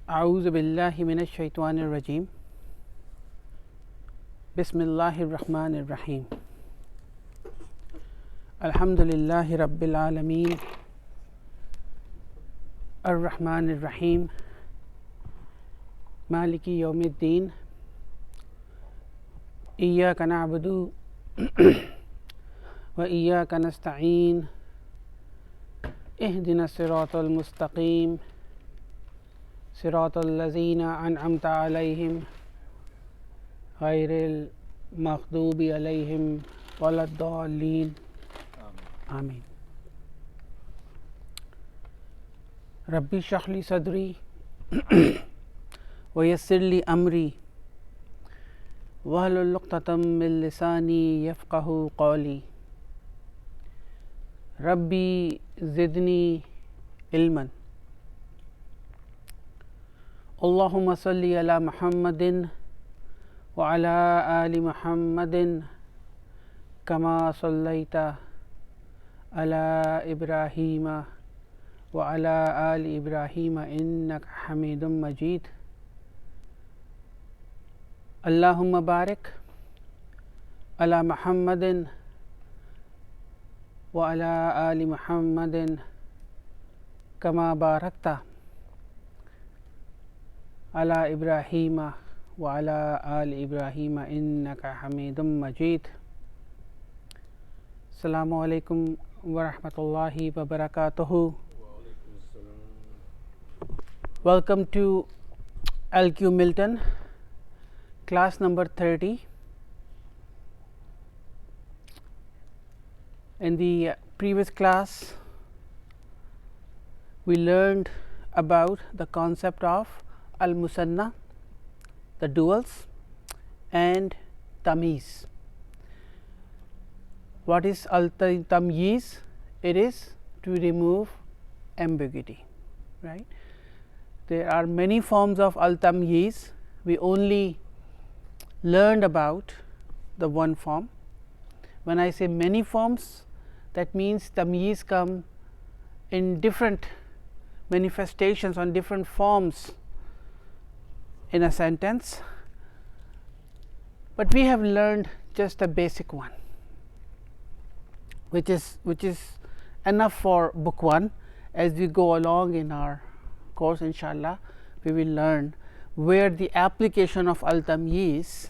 أعوذ بالله من الشيطان الرجيم بسم الله الرحمن الرحيم الحمد لله رب العالمين الرحمن الرحيم مالك يوم الدين إياك نعبد وإياك نستعين اهدنا الصراط المستقيم صراط الذين أنعمت عليهم غير المغضوب عليهم ولا الضالين آمين ربي اشرح لي صدري ويسر لي أمري واحلل عقدة من لساني يفقهوا قولي ربي زدني علما اللهم صل على محمد وعلى آل محمد كما صليت على إبراهيم وعلى آل إبراهيم إنك حميد مجيد اللهم بارك على محمد وعلى آل محمد كما باركت على إبراهيم وعلى آل إبراهيم إنك حميد مجيد السلام عليكم ورحمة الله وبركاته. Welcome to LQ Milton, class number 30. In the previous class, we learned about the concept of al-musanna, the duals, and tamyiz. What is al-tamyiz? It is to remove ambiguity, right? There are many forms of al-tamyiz. We only learned about the one form. When I say many forms, that means tamyiz come in different manifestations, on different forms in a sentence, but we have learned just a basic one, which is enough for book 1. As we go along in our course, inshallah, we will learn where the application of al-tamyiz,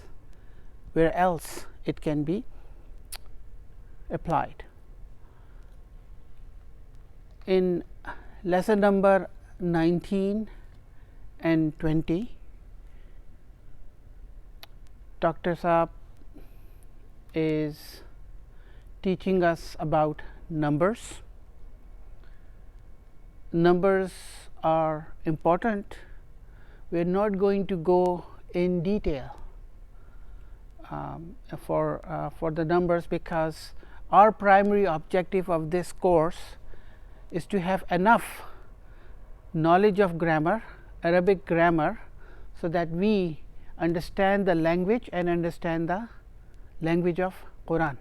where else it can be applied. In lesson number 19 and 20, Dr. Saab is teaching us about numbers. Numbers are important. We are not going to go in detail for the numbers, because our primary objective of this course is to have enough knowledge of grammar, Arabic grammar, so that we understand the language and understand the language of Quran.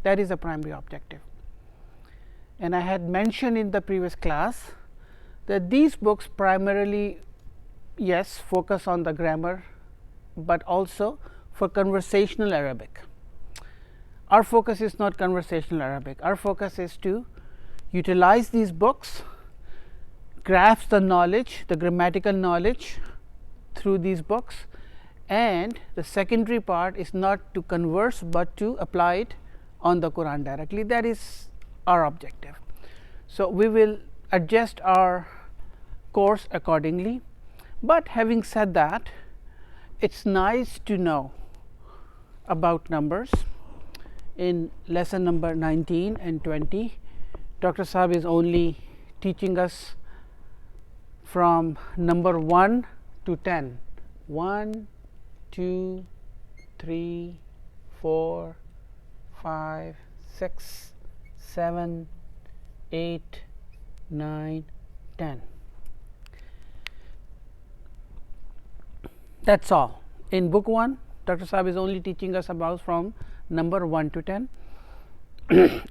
That is the primary objective. And I had mentioned in the previous class that these books primarily, yes, focus on the grammar, but also for conversational Arabic. Our focus is not conversational Arabic. Our focus is to utilize these books, grasp the knowledge, the grammatical knowledge through these books, and the secondary part is not to converse, but to apply it on the Quran directly. That is our objective. So, we will adjust our course accordingly, but having said that, it is nice to know about numbers. In lesson number 19 and 20, Dr. Saab is only teaching us from number 1 to 10. 1, 2, 3, 4, 5, 6, 7, 8, 9, 10. That is all. In book 1, Dr. Saab is only teaching us about from number 1 to 10.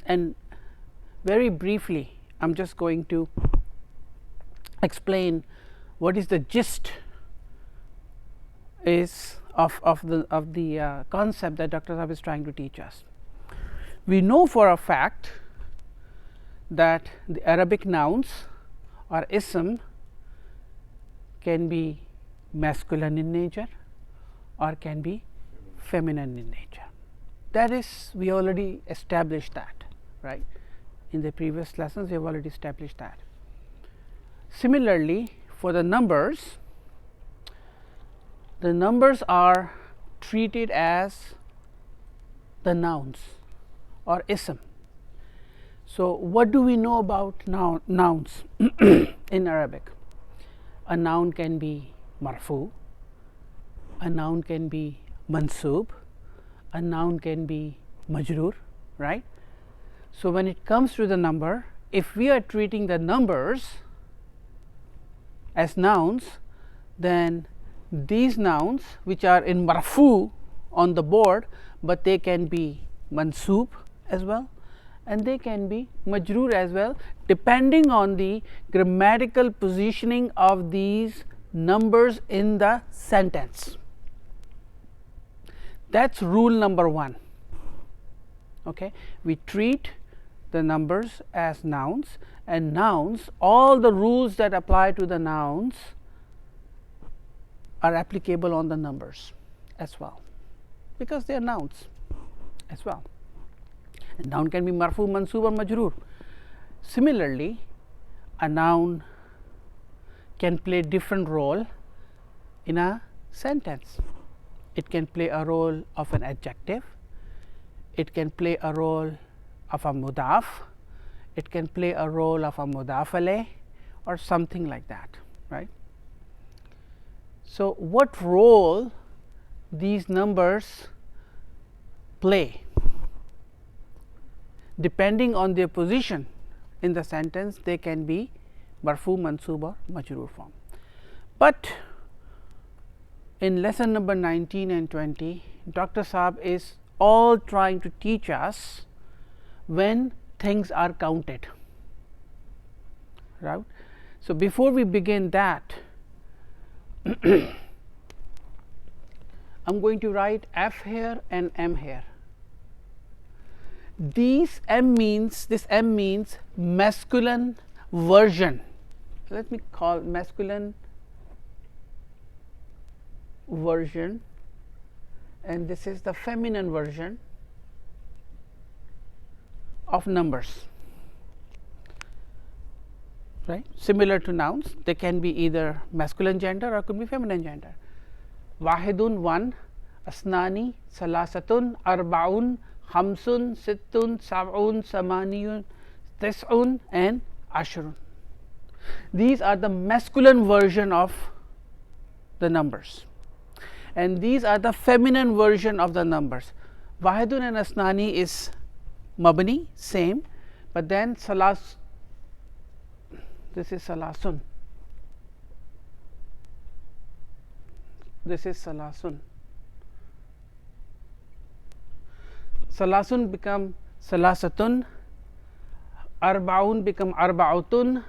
And very briefly, I am just going to explain what is the gist is of the concept that Dr. Saab is trying to teach us. We know for a fact that the Arabic nouns or ism can be masculine in nature or can be feminine in nature. That is, we already established that, right. In the previous lessons we have already established that. Similarly, for the numbers are treated as the nouns or ism. So, what do we know about nouns in Arabic? A noun can be marfu, a noun can be mansub, a noun can be majroor, right. So, when it comes to the number, if we are treating the numbers as nouns, then these nouns which are in marfu on the board, but they can be mansub as well and they can be majroor as well, depending on the grammatical positioning of these numbers in the sentence. That is rule number 1. Okay. We treat the numbers as nouns, and nouns, all the rules that apply to the nouns are applicable on the numbers as well, because they are nouns as well. A noun can be marfu, mansub or majroor. Similarly, a noun can play different role in a sentence. It can play a role of an adjective, it can play a role of a mudaf, it can play a role of a mudaf alayh or something like that, right. So, what role these numbers play depending on their position in the sentence, they can be marfu, mansub or majroor form. But in lesson number 19 and 20, Dr. Saab is all trying to teach us when things are counted, right. So, before we begin that, I am going to write F here and M here. This M means masculine version. Let me call masculine version, and this is the feminine version of numbers, right. Similar to nouns, they can be either masculine gender or could be feminine gender. Wahidun 1, asnani, salasatun, arbaun, khamsun, sittun, sab'un, samaniyun, tis'un and ashrun. These are the masculine version of the numbers, and these are the feminine version of the numbers. Wahidun and asnani is mabni, same, but then salas, this is salasun, this is salasun. Salasun become salasatun, arbaun become arbautun,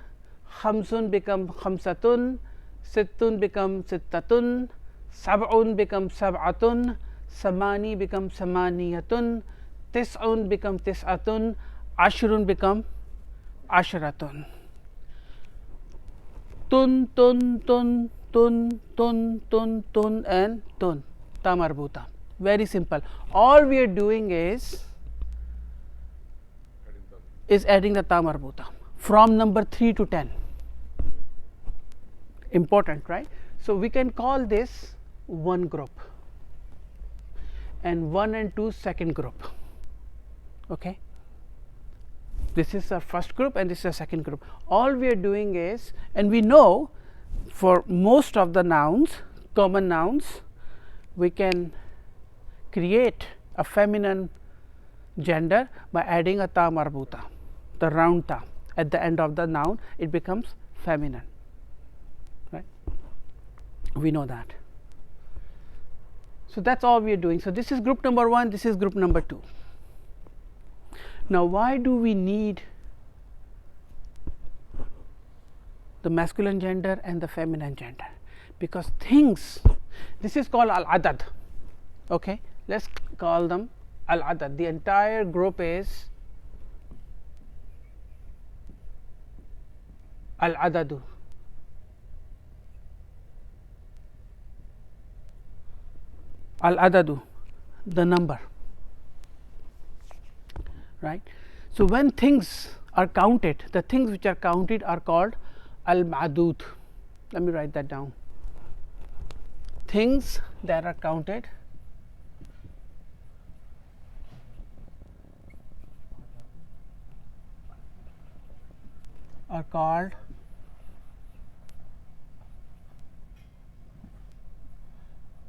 khamsun become khamsatun, sittun become sittatun, sab'un become sab'atun, samani become samaniyatun, tis'un become tis'atun, ashrun become ashratun. Tun, tun, tun, tun, tun, tun, tun and tun, ta marbuta. Very simple. All we are doing is adding the ta marbuta from number 3 to 10. Important, right? So, we can call this one group and 1 and 2 second group. Okay. This is our first group and this is our second group. All we are doing is, and we know for most of the nouns, common nouns, we can create a feminine gender by adding a ta marbuta, the round ta at the end of the noun, it becomes feminine, right. We know that. So, that is all we are doing. So, this is group number 1, this is group number 2. Now, why do we need the masculine gender and the feminine gender, because things, this is called al adad. Okay, let's call them al adad. The entire group is al adadu. Al adadu, the number, right. So when things are counted, the things which are counted are called al ma'dud. Let me write that down. Things that are counted are called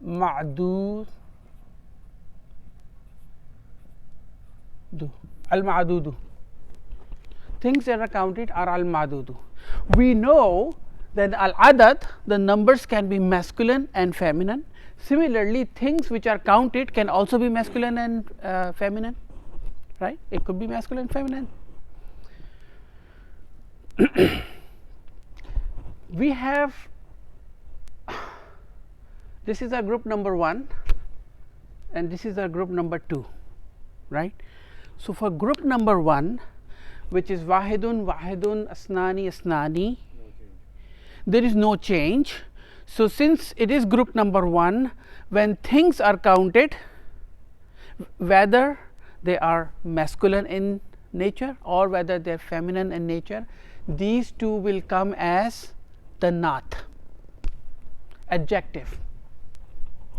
ma'dud, al ma'dudu. Things that are counted are al ma'dudu. We know that al adad, the numbers can be masculine and feminine. Similarly, things which are counted can also be masculine and feminine, right? It could be masculine and feminine. We have, this is our group number 1 and this is our group number 2, right. So for group number 1, which is wahidun, wahidun, asnani, asnani, there is no change. So since it is group number 1, when things are counted, whether they are masculine in nature or whether they are feminine in nature, these two will come as the naat, adjective.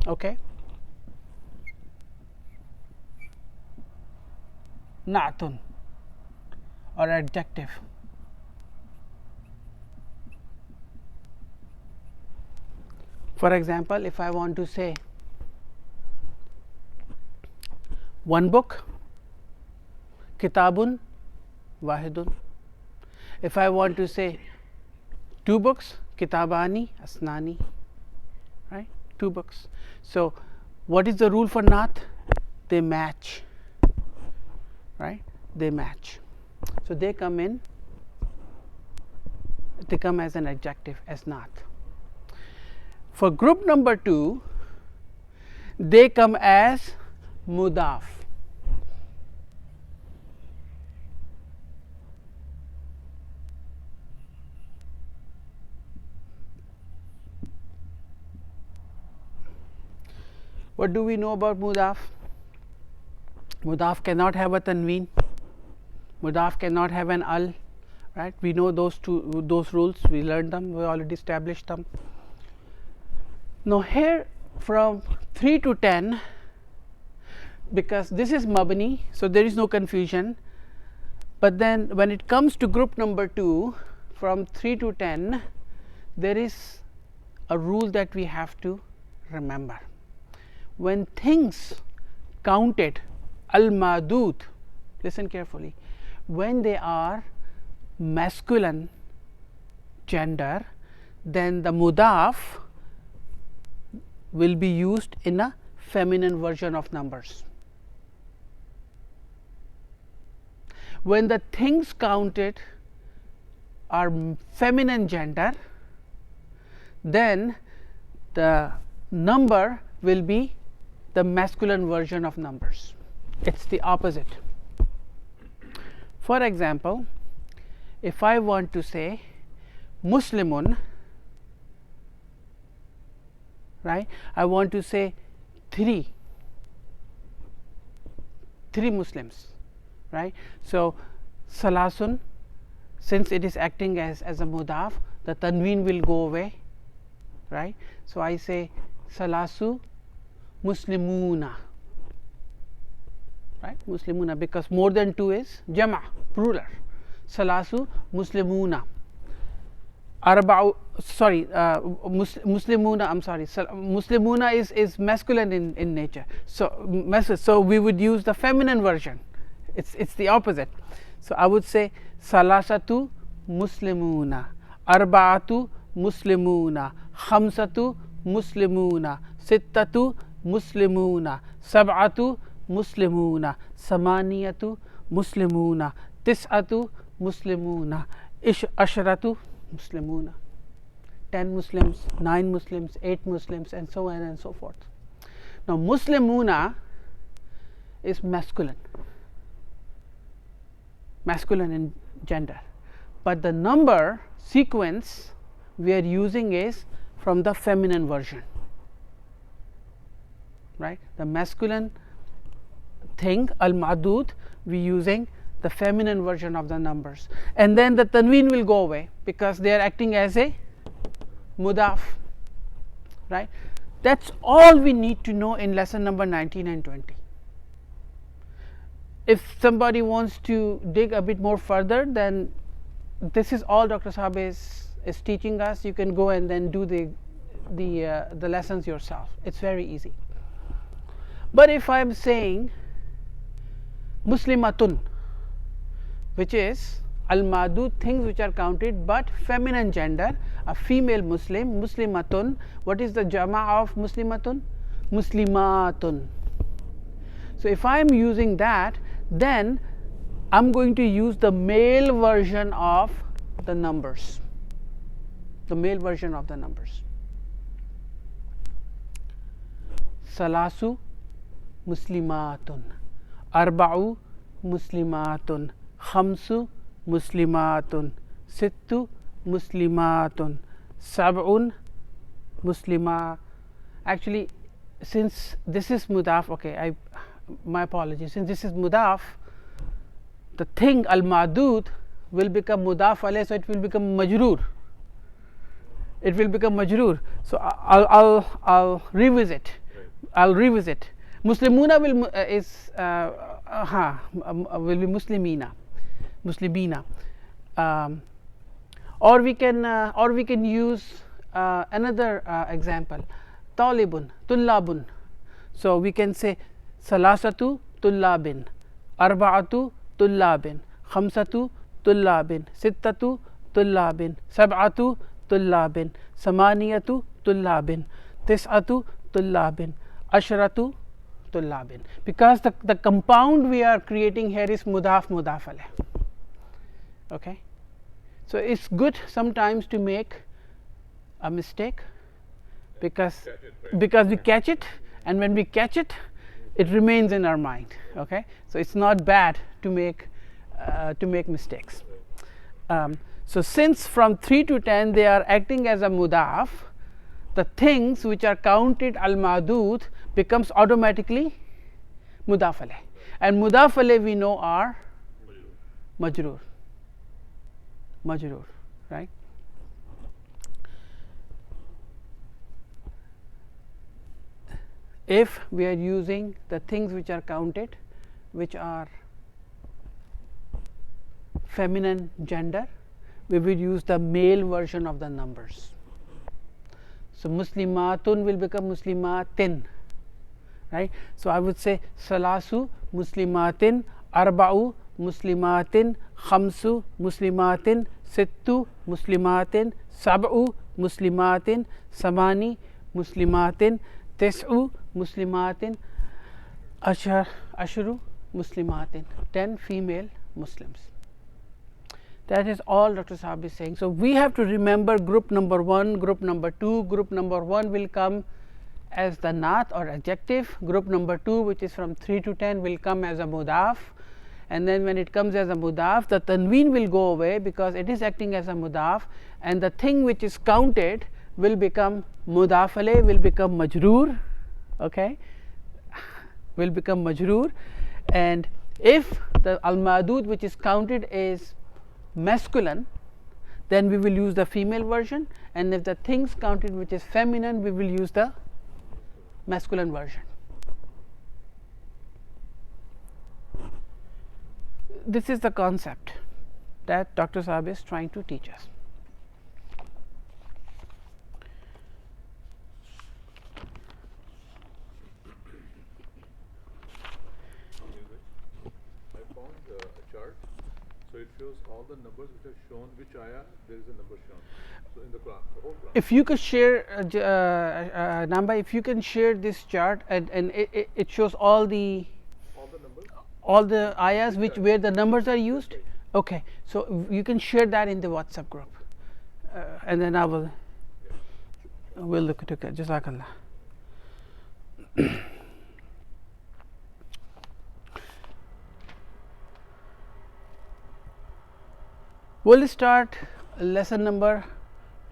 Okay, naatun, or adjective. For example, if I want to say one book, kitabun wahidun. If I want to say 2 books, kitabani asnani, right, 2 books. So what is the rule for naat? They match, right, they match. So they come in, they come as an adjective, as naat. For group number 2, they come as mudaf. What do we know about mudaf? Mudaf cannot have a tanween, mudaf cannot have an al, right. We know those rules, we learned them, we already established them. Now here from 3 to 10, because this is mabni, so there is no confusion, but then when it comes to group number 2, from 3 to 10, there is a rule that we have to remember. When things counted al madud, listen carefully, when they are masculine gender, then the mudaf will be used in a feminine version of numbers. When the things counted are feminine gender, then the number will be the masculine version of numbers. It's the opposite. For example, if I want to say Muslimun, right, I want to say 3 Muslims, right. So salasun, since it is acting as a mudaf, the tanween will go away, right. So I say salasu muslimuna, right, muslimuna, because more than 2 is jama, plural. Salasu muslimuna, muslimuna, I'm sorry, muslimuna is masculine in nature, so we would use the feminine version. It's the opposite. So I would say salasatu muslimuna, arba'atu muslimuna, khamsatu muslimuna, sittatu muslimuna, sab'atu muslimuna, samaniyatu muslimuna, tis'atu muslimuna, ashratu Muslimuna, 10 Muslims, 9 Muslims, 8 Muslims, and so on and so forth. Now, Muslimuna is masculine in gender, but the number sequence we are using is from the feminine version, right? The masculine thing, al-ma'dud, we using the feminine version of the numbers, and then the tanween will go away because they are acting as a mudaf, right? That's all we need to know in lesson number 19 and 20. If somebody wants to dig a bit more further, then this is all Dr. Saab is teaching us. You can go and then do the lessons yourself. It's very easy. But if I am saying Muslimatun, which is al-madud, things which are counted but feminine gender, a female Muslim, Muslimatun, what is the jama of Muslimatun? Muslimatun. So if I am using that, then I am going to use the male version of the numbers, Salasu Muslimatun, Arba'u Muslimatun, Khamsu Muslimatun, Sittu Muslimatun, Sab'un Muslima. Actually, since this is mudaf, okay, my apologies, since this is mudaf, the thing al-ma'dud will become mudaf alayh, so it will become majroor. So I'll revisit. Muslimuna will be muslimina, or we can use another example, talibun, tullabun. So we can say salasatu tullabin, arba'atu tullabin, khamsatu tullabin, sittatu tullabin, sab'atu tullabin, samaniyatu tullabin, tis'atu tullabin, ashratu tullabin, because the compound we are creating here is mudaf alayh. Okay, so it's good sometimes to make a mistake because we catch it, and when we catch it, it remains in our mind. Okay, so it's not bad to make mistakes. So since from 3 to 10 they are acting as a mudaf, the things which are counted al-madud becomes automatically mudaf alayh, and mudaf alayh we know are majroor, right? If we are using the things which are counted, which are feminine gender, we will use the male version of the numbers. So Muslimatun will become Muslimatin, right? So I would say Salasu Muslimatin, Arba'u Muslimatin, Khamsu Muslimatin, Sittu Muslimatin, Sab'u Muslimatin, Samani Muslimatin, Tis'u Muslimatin, Ashru Muslimatin, 10 female Muslims. That is all Dr. Saab is saying. So we have to remember group number 1, group number 2. Group number 1 will come as the naat or adjective. Group number 2, which is from 3 to 10, will come as a mudaf, and then when it comes as a mudaf, the tanween will go away because it is acting as a mudaf, and the thing which is counted will become mudaf alayh, will become majroor. Okay, will become majroor. And if the al-madud which is counted is masculine, then we will use the female version, and if the things counted which is feminine, we will use the masculine version. This is the concept that Dr. Saab is trying to teach us. So it shows all the numbers which are shown, which ayah there is a number shown. So in the Quran, the whole Quran. If you could share, Namba, if you can share this chart, and it shows all the numbers, all the ayahs where the numbers are used. Okay, so you can share that in the WhatsApp group. and then I will we'll look at it. Jazakallah. We'll start lesson number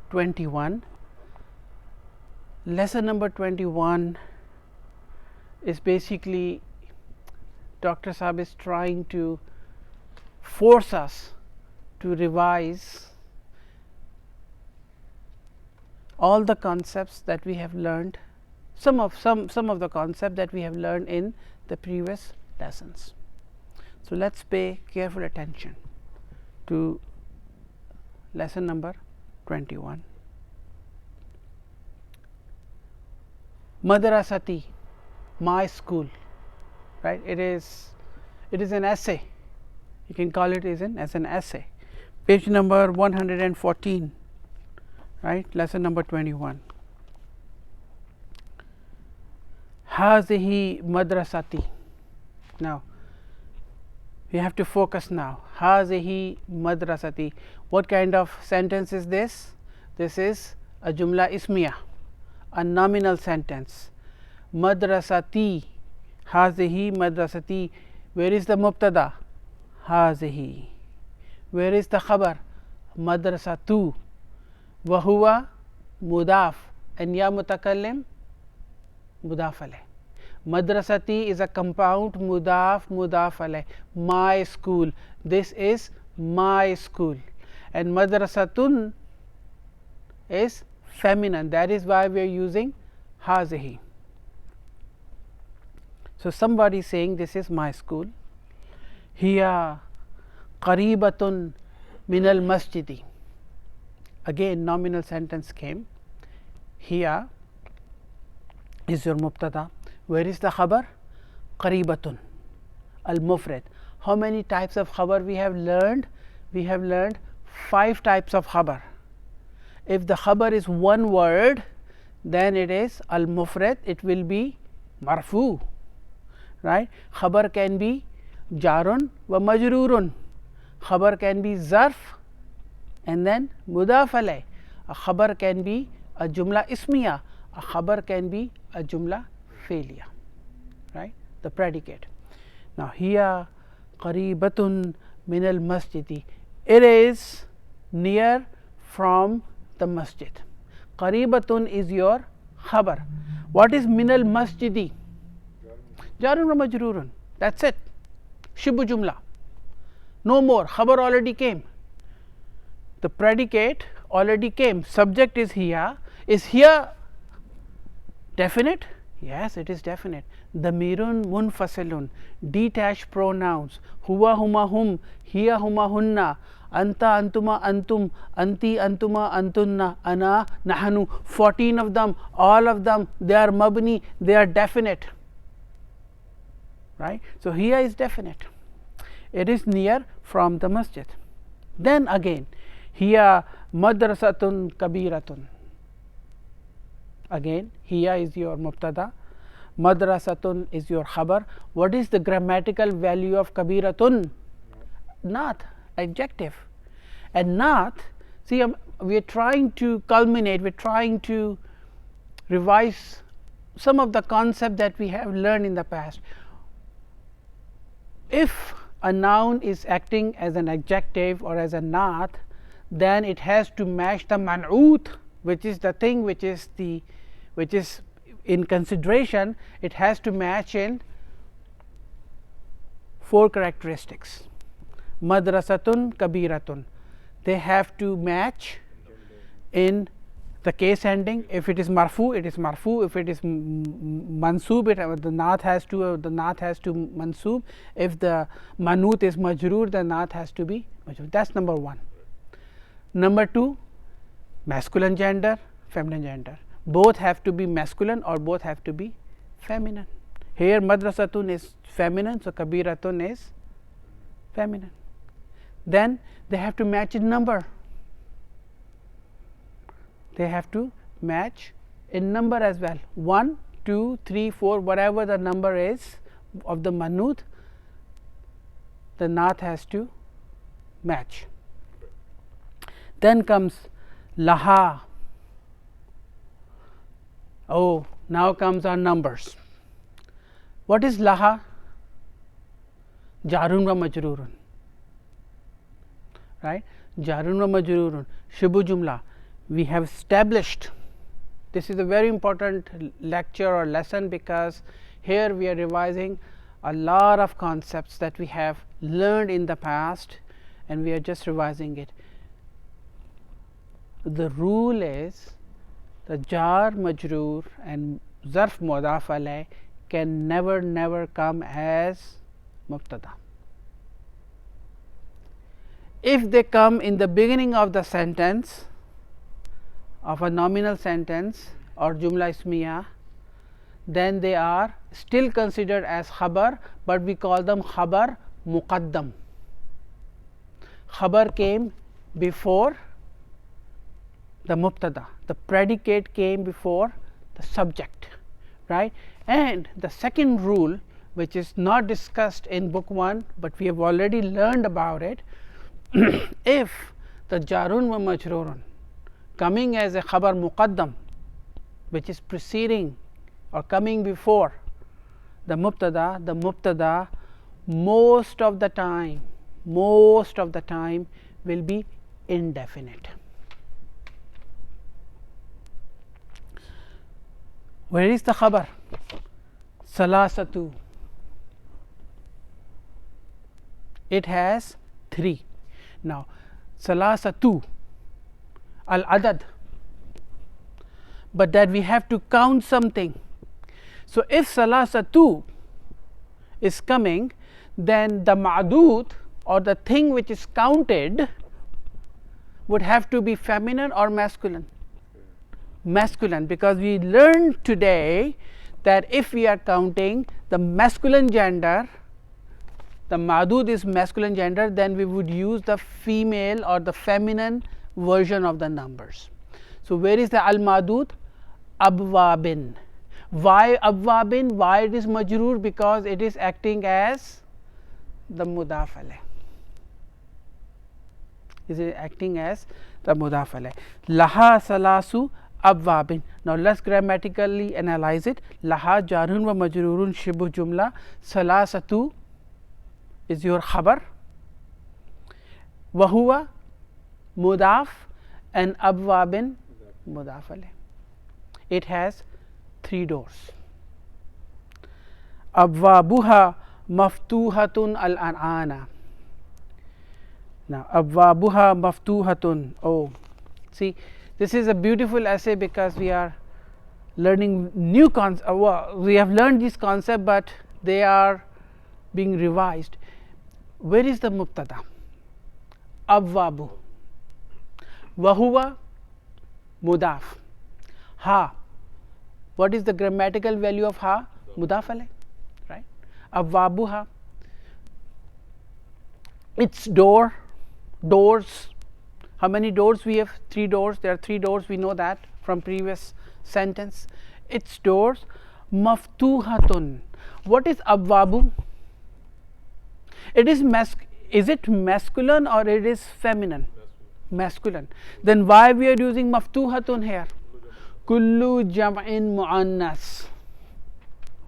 21. Lesson number 21 is basically Dr. Saab is trying to force us to revise all the concepts that we have learned, some of the concepts that we have learned in the previous lessons. So let's pay careful attention to lesson number 21. Madrasati, my school, right? It is an essay. You can call it as an essay. Page number 114, right? Lesson number 21. Hazihi madrasati. Now we have to focus now. Hazihi madrasati. What kind of sentence is this? This is a jumla ismiya, a nominal sentence. Madrasati, hazihi madrasati. Where is the mubtada? Hazihi. Where is the khabar? Madrasatu. Wa huwa mudaf, and ya mutakallim mudaf alayh. Madrasati is a compound mudaf alayh. My school. This is my school. And madrasatun is feminine. That is why we are using hazihi. So somebody is saying this is my school. Hiya qaribatun min al masjidi. Again nominal sentence came. Hiya is your mubtada. Where is the khabar? Qaribatun, al mufrad. How many types of khabar we have learned? We have learned 5 types of khabar. If the khabar is one word, then it is al mufrad, it will be marfu, right? Khabar can be jarun wa majrurun. Khabar can be zarf and then mudaf alayh. A khabar can be a jumla ismiya. A khabar can be a jumla failure, right? The predicate. Now hiya qaribatun min al masjidi. It is near from the masjid. Qaribatun is your khabar. What is min al masjidi? Jarun wa majrurun. That's it. Shibu jumla. No more. Khabar already came. The predicate already came. Subject is here. Is here definite? Yes, it is definite. Damirun munfasilun. Detached pronouns. Huwa huma hum. Hiya huma hunna. Anta antuma antum. Anti antuma antunna. Ana nahanu. 14 of them. All of them. They are mabni. They are definite. Right? So here is definite. It is near from the masjid. Then again, hiya madrasatun kabiratun. Again, hiya is your mubtada, madrasatun is your khabar. What is the grammatical value of kabiratun? Not, adjective. And not, see, we are trying to culminate, we are trying to revise some of the concepts that we have learned in the past. If a noun is acting as an adjective or as a not, then it has to match the man'ut, which is the thing which is in consideration. It has to match in 4 characteristics. Madrasatun kabiratun. They have to match in the case ending. If it is marfu, it is marfu. If it is mansub, the naat has to mansub. If the manut is majroor, the naat has to be majroor. That's number 1. Number 2, masculine gender, feminine gender. Both have to be masculine or both have to be feminine. Here madrasatun is feminine, so kabiratun is feminine. Then they have to match in number. They have to match in number as well. 1, 2, 3, 4, whatever the number is of the manut, the naat has to match. Then comes laha. Oh, now comes our numbers. What is laha? Jarun wa majrurun, right? Jarun wa majrurun, shibu jumla. We have established, this is a very important lecture or lesson, because here we are revising a lot of concepts that we have learned in the past, and we are just revising it. The rule is the jar majroor and zarf mudaf alayh can never come as mubtada. If they come in the beginning of the sentence of a nominal sentence or jumla ismiya, then they are still considered as khabar, but we call them khabar muqaddam. Khabar came before the mubtada, the predicate came before the subject, right? And the second rule, which is not discussed in book 1, but we have already learned about it, if the jarun wa majrurun coming as a khabar muqaddam, which is preceding or coming before the mubtada most of the time will be indefinite. Where is the khabar? Salasatu. It has 3. Now, salasatu, al adad, but that we have to count something. So, if salasatu is coming, then the ma'dud or the thing which is counted would have to be feminine or masculine. Masculine, because we learned today that if we are counting the masculine gender, the ma'dud is masculine gender, then we would use the female or the feminine version of the numbers. So, where is the al ma'dud? Abwabin. Why abwabin? Why it is majroor? Because it is acting as the mudaf alayh. Is it acting as the mudaf alayh? Laha salasu abwabin. Now, let us grammatically analyze it. Laha jarun wa majrurun shibu jumla, salasatu is your khabar, wahuwa mudaf, and abwabin mudaf alayh. It has 3 doors. Abwabuha maftuhatun al an'ana. Now, abwabuha maftuhatun. Oh, see, this is a beautiful essay, because we are learning new concepts. We have learned this concept, but they are being revised. Where is the mubtada? Abwabu. Wahuwa mudaf. Ha. What is the grammatical value of ha? Mudaf alayh, right? Abwabuha. Its door, doors. How many doors we have? 3 doors. There are 3 doors. We know that from previous sentence. Its doors. Maftuhatun. What is abwabu? It is is it masculine or it is feminine? Masculine. Then why we are using maftuhatun here? Kullu jam'in mu'annas.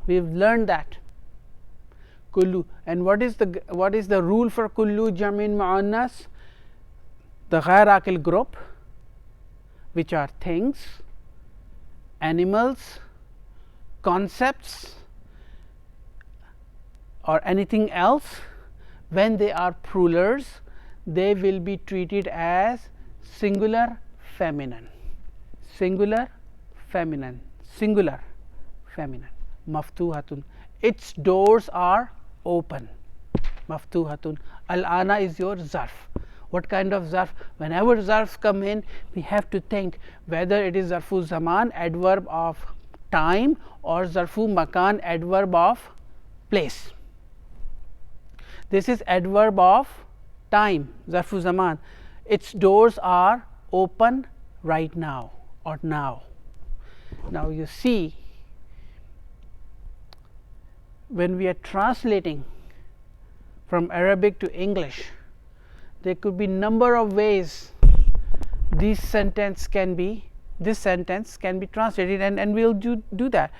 We have learned that. Kullu. And what is the rule for kullu jam'in mu'annas? The ghair aqil group, which are things, animals, concepts, or anything else, when they are plurals, they will be treated as singular feminine. Singular feminine. Singular feminine. Maftuhatun. Its doors are open. Maftuhatun. Al ana is your zarf. What kind of zarf? Whenever zarfs come in, we have to think whether it is zarfu zaman, adverb of time, or zarfu makan, adverb of place. This is adverb of time, zarfu zaman. Its doors are open right now or now. Now, you see, when we are translating from Arabic to English, there could be number of ways this sentence can be translated, and we'll do that.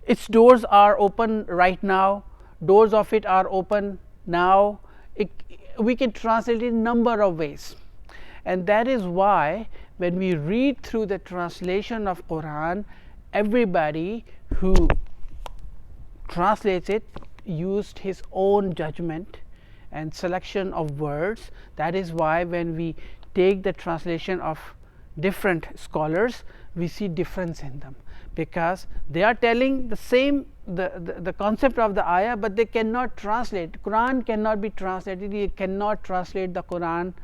Its doors are open right now, doors of it are open now. We can translate it in a number of ways, and that is why when we read through the translation of Quran, everybody who translates it used his own judgment and selection of words. That is why when we take the translation of different scholars, we see difference in them, because they are telling the same the concept of the ayah, but they cannot translate. Quran cannot be translated. You cannot translate the Quran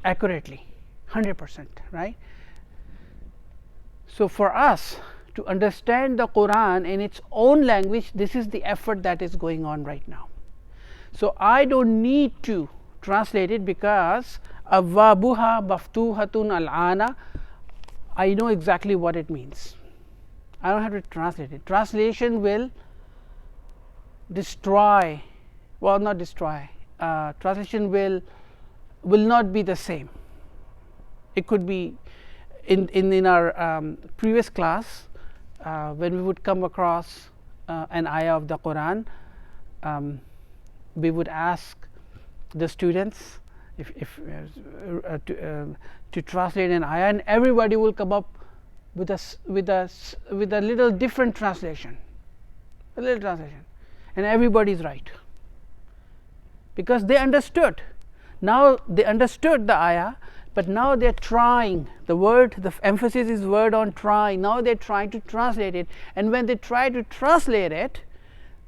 accurately 100%, right? So for us to understand the Quran in its own language, this is the effort that is going on right now. So I don't need to translate it, because Awwabuha maftuhatun al-ana, I know exactly what it means. I don't have to translate it. Translation will destroy, well, not destroy, translation will not be the same. It could be in our previous class, when we would come across an ayah of the Quran, we would ask the students to translate an ayah, and everybody will come up with a little different translation, and everybody is right, because they understood. Now they understood the ayah, but now they are trying. The emphasis is word on trying. Now they are trying to translate it, and when they try to translate it,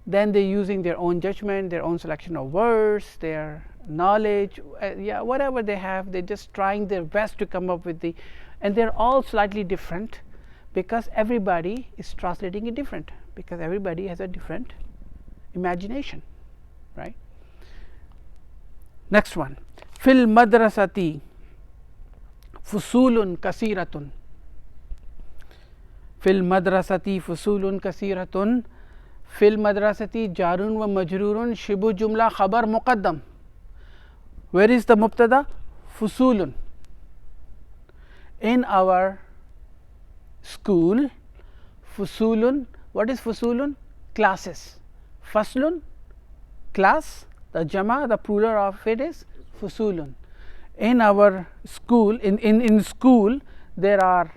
then they are using their own judgment, their own selection of words, their knowledge, whatever they have. They are just trying their best to come up with and they are all slightly different, because everybody is translating it different, because everybody has a different imagination, right? Next one, fil madrasati fusulun kasiratun. Fil madrasati fusulun kasiratun. Fil madrasati jarun wa majrurun shibu jumla khabar muqaddam. Where is the mubtada? Fusulun. In our school, fusulun. What is fusulun? Classes. Faslun, class. The jama, the plural of it is fusulun. In our school, in school, there are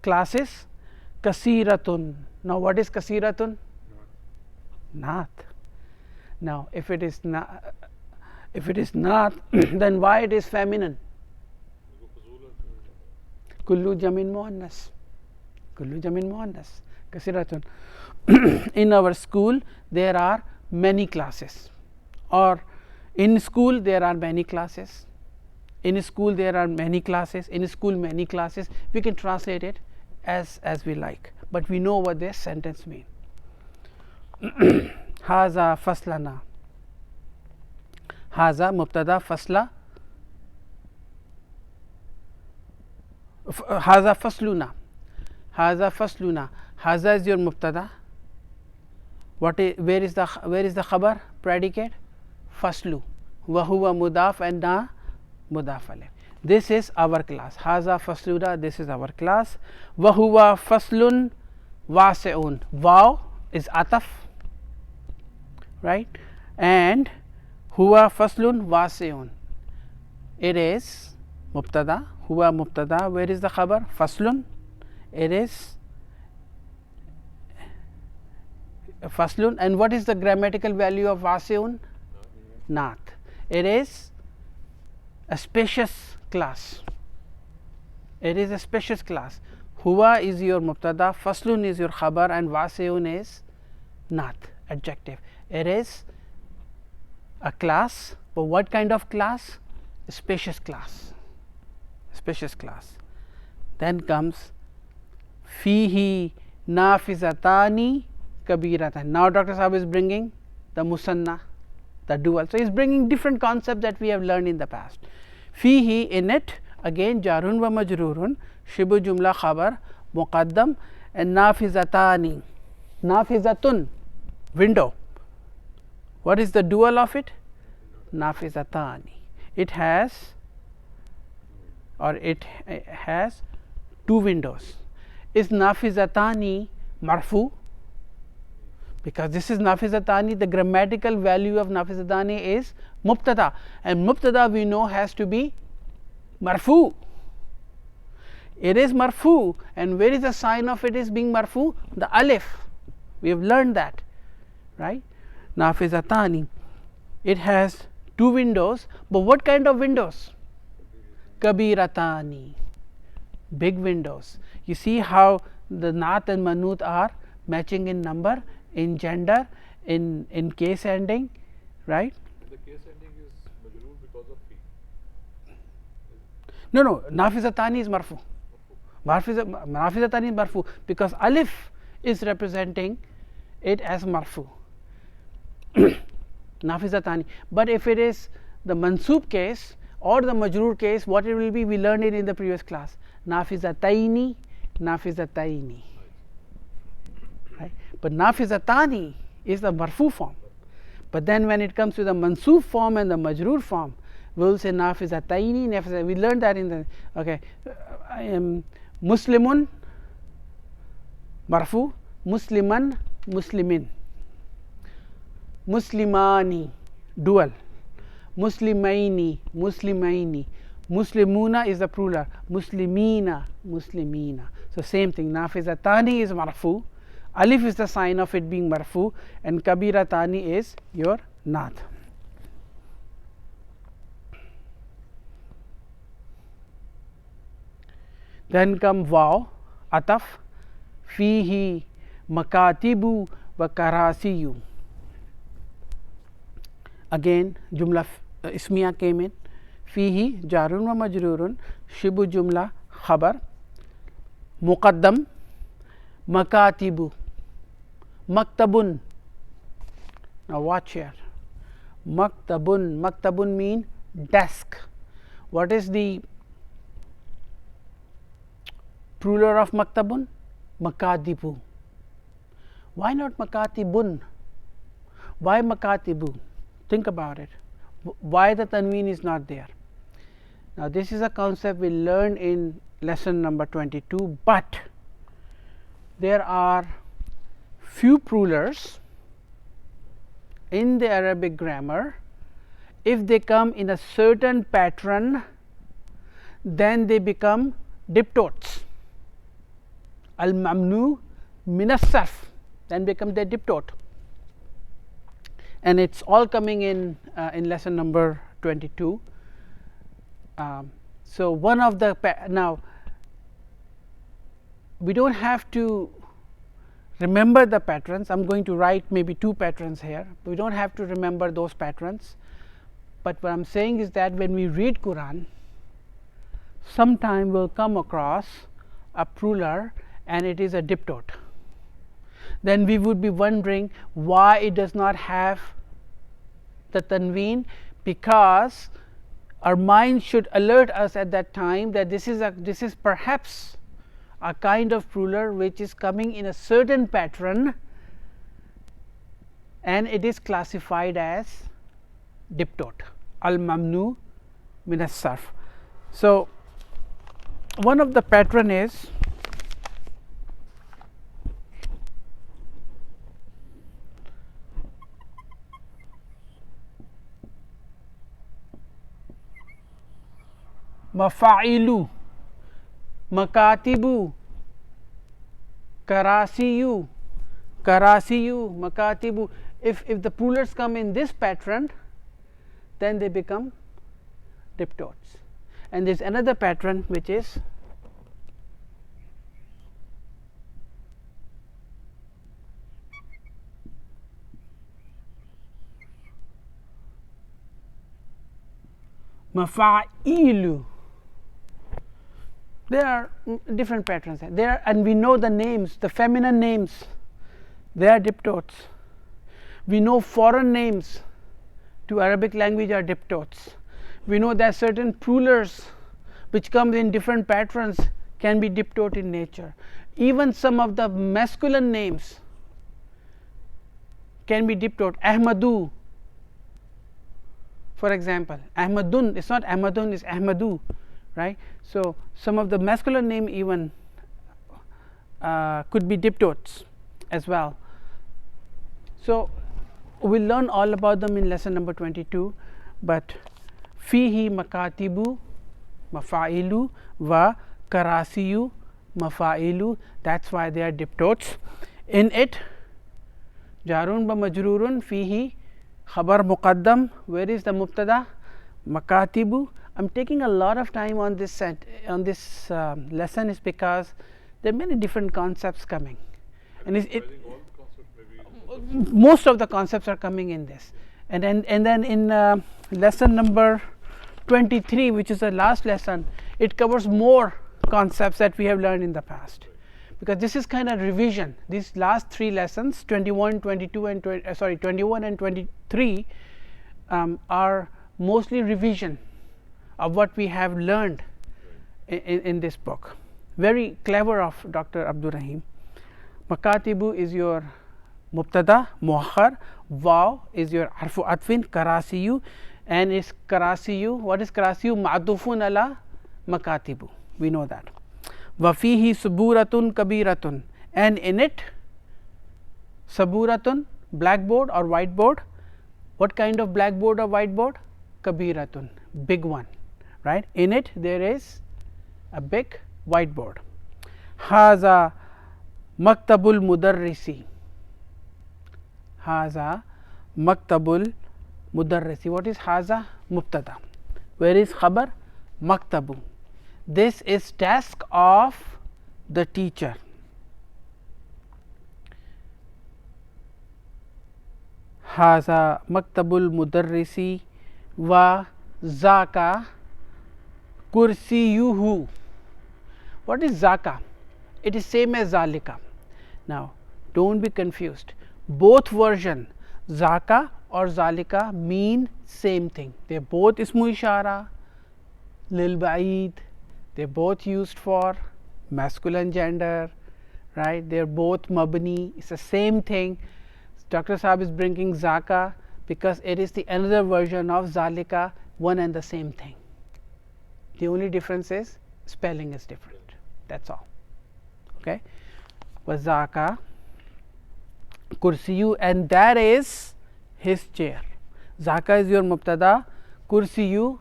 classes. Kasiratun. Now what is kasiratun? Not. Now if it is not, then why it is feminine? Kullu jamin muannas. Kullu jamin muannas. Kasiratun. In our school there are many classes, or in school there are many classes. In school there are many classes. In school many classes. We can translate it as we like, but we know what this sentence means. Haza faslana. Haza mubtada fasla. Haza fasluna. Haza fasluna. Haza is your mubtada. Where is the khabar? Predicate. Faslu. Wa huwa mudaf and na mudaf alayh. This is our class. Haza fasluna. This is our class. Wa huwa faslun wasi'un. Waw is ataf, right? And huwa faslun wasi'un. It is mubtada. Huwa mubtada. Where is the khabar? Faslun. It is faslun. And what is the grammatical value of wasi'un? Not. It is a spacious class. It is a spacious class. Huwa is your mubtada, faslun is your khabar, and wasi'un is not, adjective. It is a class, but what kind of class? A spacious class. Spacious class. Then comes fihi nafizatani kabiratan. Now Dr. Saab is bringing the musanna, the dual. So he is bringing different concepts that we have learned in the past. Fihi, in it, again jarun wa majrurun, shibu jumla khabar muqaddam, and nafizatani. Nafizatun, window. What is the dual of it? Nafizatani. It has or it has two windows. Is nafizatani marfu? Because this is nafizatani, the grammatical value of nafizatani is mubtada, and mubtada we know has to be marfu. It is marfu, and where is the sign of it is being marfu? The alif. We have learned that, right? Nafizatani, it has two windows, but what kind of windows? Kabiratani, big windows. You see how the naat and manut are matching in number, in gender, in case ending, right? The case ending is majroor because of fi. No, nafizatani is marfu. Nafizatani is marfu because alif is representing it as marfu. Nafizatani. But if it is the mansub case or the majroor case, what it will be? We learned it in the previous class. Nafizataini, nafizataini. Right? But nafizatani is the marfu form. But then when it comes to the mansub form and the majroor form, we will say nafizataini, nafizataini. We learned that in the okay. I am Muslimun marfu, Musliman, Muslimin. Muslimani, dual. Muslimaini, Muslimaini. Muslimuna is the plural. Muslimina, Muslimina. So same thing. Nafizatani is marfu. Alif is the sign of it being marfu, and kabiratani is your naat. Then come vaw, ataf, fihi, makatibu, wa karasiyu. Again jumla ismiya came in. Fihi jarun wa majrurun, shibu jumla khabar, muqaddam, makatibu, maktabun. Now watch here. Maktabun, maktabun mean desk. What is the plural of maktabun? Makatibu. Why not makatibun? Why makatibu? Think about it. Why the tanween is not there? Now this is a concept we learned in lesson number 22, but there are few plurals in the Arabic grammar. If they come in a certain pattern, then they become diptotes. Al mamnu min as-sarf, then become the diptote. And it's all coming in lesson number 22. So one of the now we don't have to remember the patterns. I'm going to write maybe two patterns here. We don't have to remember those patterns. But what I'm saying is that when we read Quran, sometime we'll come across a plural and it is a diptote. Then we would be wondering why it does not have the tanween, because our mind should alert us at that time that this is perhaps a kind of plural which is coming in a certain pattern and it is classified as diptote, al mamnu min as-sarf. So one of the pattern is mafa'ilu, makatibu, karasiyu, karasiyu, makatibu. If the plurals come in this pattern, then they become diptotes. And there is another pattern which is mafa'ilu. There are different patterns there, and we know the names, the feminine names, they are diptotes. We know foreign names to Arabic language are diptotes. We know that certain plurals which come in different patterns can be diptote in nature. Even some of the masculine names can be diptote. Ahmadu, for example, Ahmadun, it's not Ahmadun, it's Ahmadu, right. So, some of the masculine name even could be diptotes as well. So, we will learn all about them in lesson number 22, but fihi makatibu mafailu wa karasiyu mafailu, that is why they are diptotes. In it jarun ba majrurun, fihi khabar muqaddam, where is the mubtada? Makatibu. I am taking a lot of time on this lesson is because there are many different concepts coming, and most of the concepts are coming in this, and then in lesson number 23, which is the last lesson, it covers more concepts that we have learned in the past, because this is kind of revision. These last 3 lessons 21, 22 and 21 and 23 are mostly revision of what we have learned in this book. Very clever of Dr. Abdul Rahim. Makatibu is your mubtada muakhar, waw is your harfu atfin, karasiyu, and is karasiyu. What is karasiyu? Ma'tufun ala makatibu, we know that. Wa fihi suburatun kabiratun, and in it saburatun, blackboard or whiteboard. What kind of blackboard or whiteboard? Kabiratun, big one, right. In it there is a big whiteboard. Haza maktabul mudarrisi, haza maktabul mudarrisi. What is haza? Mubtada. Where is khabar? Maktabu. This is desk of the teacher. Haza maktabul mudarrisi wa zaka kursiyuhu. What is zaka? It is same as zalika. Now, do not be confused. Both version zaka or zalika mean same thing. They are both ismu ishara, lil ba'id. They are both used for masculine gender, right. They are both mabni. It is the same thing. Dr. Saab is bringing zaka because it is the another version of zalika, one and the same thing. The only difference is spelling is different, that is all. Okay. Wazaka kursiyu, and that is his chair. Zaka is your mubtada, kursiyu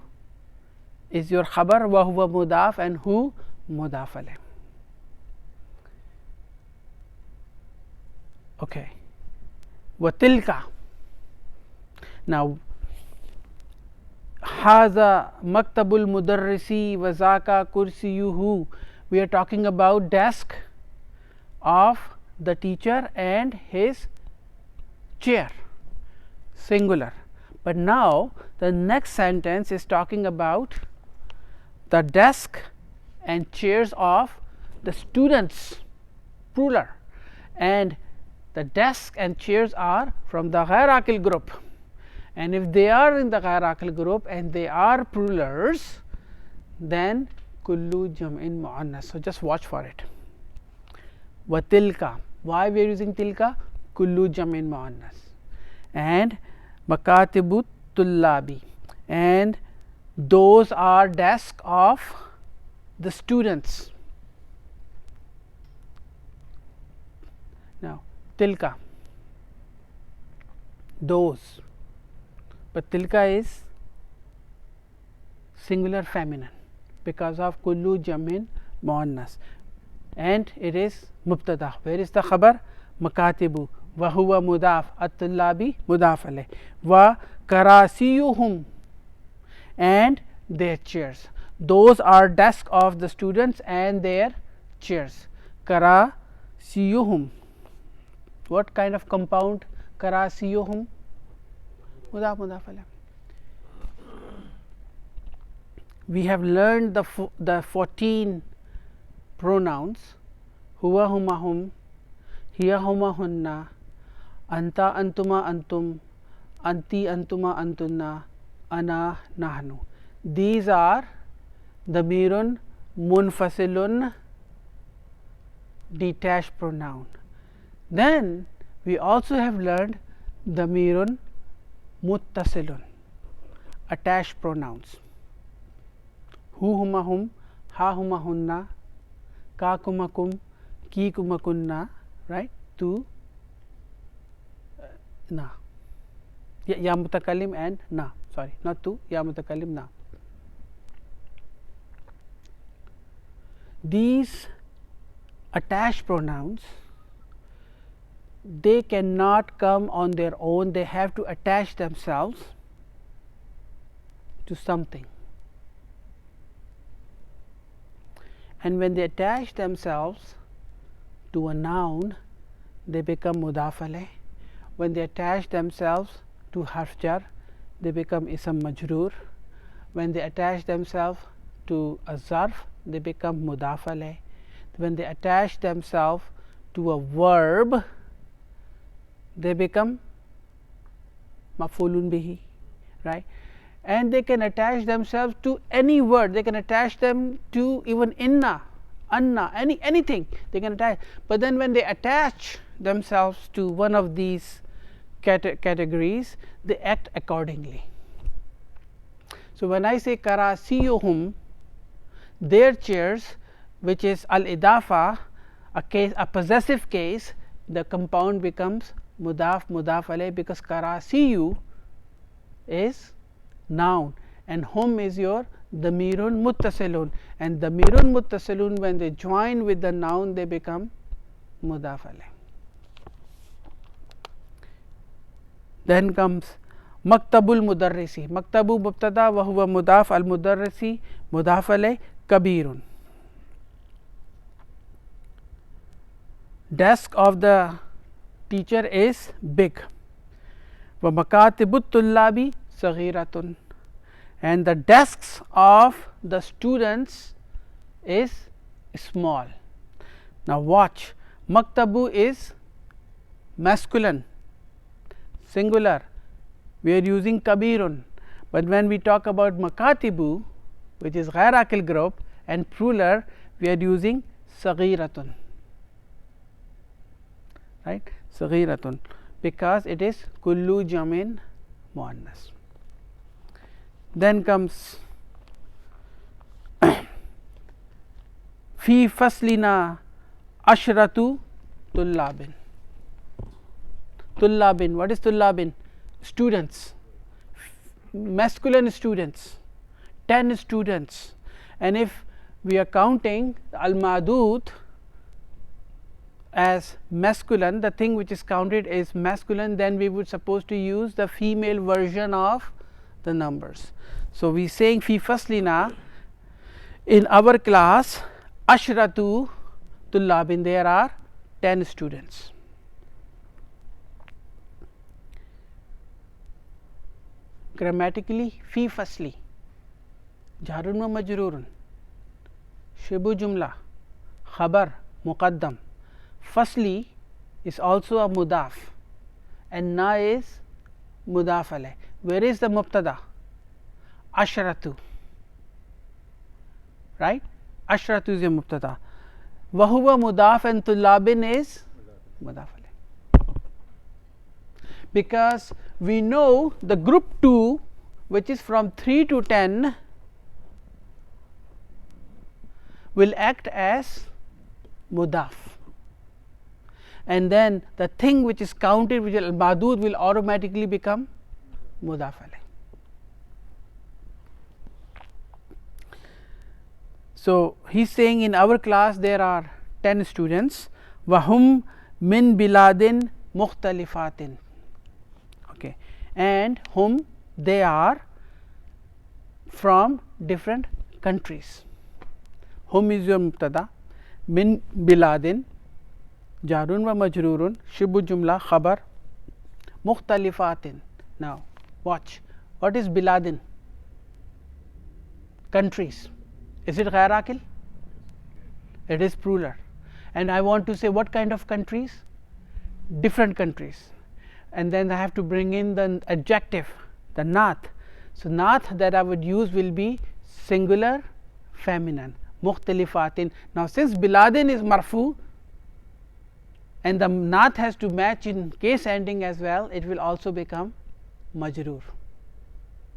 is your khabar, wa huwa mudaf, and hu mudaf alayh. Okay. Watilka. Now, haza maktabul mudarrisi wa zaka kursiyuhu, we are talking about desk of the teacher and his chair, singular. But now the next sentence is talking about the desk and chairs of the students, plural, and the desk and chairs are from the ghair aqil group, and if they are in the ghair aqil group and they are plurals, then kullu jam'in mu'annas. So, just watch for it. Wa tilka, why we are using tilka? Kullu jam'in mu'annas. And makatibu tullabi, and those are desk of the students. Now, tilka, those, but tilka is singular feminine because of kullu jam'in muannas, and it is mubtada. Where is the khabar? Makatibu, wa huwa mudaf, at-tullabi mudaf alayh, wa karasiyuhum, and their chairs. Those are desk of the students and their chairs. Karasiyuhum, what kind of compound? Karasiyuhum, mudaf mudaf alayh. We have learned the 14 pronouns: huwa huma hum, hiya huma hunna, anta antuma antum, anti antuma antunna, ana nahnu. These are damirun munfasilun, detached pronoun. Then we also have learned damirun muttasilun, attached pronouns. hu huma hum, ha huma hunna, ka kuma kum, ki kuma kunna, right? Tu, na. Ya mutakallim and na. Sorry, not tu, ya mutakallim, na. These attached pronouns, they cannot come on their own, they have to attach themselves to something. And when they attach themselves to a noun, they become mudaf alayh. When they attach themselves to harf jar, they become ism majroor. When they attach themselves to a zarf, they become mudaf alayh. When they attach themselves to a verb, they become maf'ulun bihi, right? And they can attach themselves to any word, they can attach them to even inna, anna, anything they can attach. But then when they attach themselves to one of these categories, they act accordingly. So when I say karasiyuhum, their chairs, which is al idafa, a possessive case, the compound becomes mudaf alayh, because karasiyu is noun and hum is your damirun muttasilun, and damirun muttasilun, when they join with the noun, they become mudaf alayh. Then comes maktabul mudarrisi. Maktabu mubtada wa huwa mudaf, al mudarrisi mudaf alayh, kabirun. Desk of the teacher is big. Wa makatibut tullabi saghiratun, and the desks of the students is small. Now watch, maktabu is masculine, singular, we are using kabirun, but when we talk about makatibu, which is ghair akil group, and plural, we are using saghiratun, right? Saghiratun, because it is kullu jamin muannas. Then comes fi faslina ashratu tullabin. Tullabin, what is tullabin? Students, masculine students, 10 students, and if we are counting al madud as masculine, the thing which is counted is masculine, then we would supposed to use the female version of the numbers. So we saying fi faslina, in our class ashratu tullabin, there are 10 students. Grammatically, fi fasli jarun wa majrurun, shibu jumla, khabar muqaddam. Fasli is also a mudaf and na is mudaf alayh. Where is the mubtada? Ashratu, right? Ashratu is a mubtada. Wa huwa mudaf and tullabin is mudaf alayh. Because we know the group 2, which is from 3 to 10, will act as mudaf, and then the thing which is counted, which is al madud, will automatically become mudaf alayh. So he is saying in our class there are 10 students, wahum min biladin mukhtalifatin, okay, and whom they are from different countries. Hum is your mubtada, min biladin jarun wa majrurun, shibu jumla, khabar, mukhtalifatin. Now watch, what is biladin? Countries. Is it ghair akil? It is plural, and I want to say what kind of countries? Different countries, and then I have to bring in the adjective, the naat. So naat that I would use will be singular feminine, mukhtalifatin. Now since biladin is marfu and the naat has to match in case ending as well, it will also become majroor.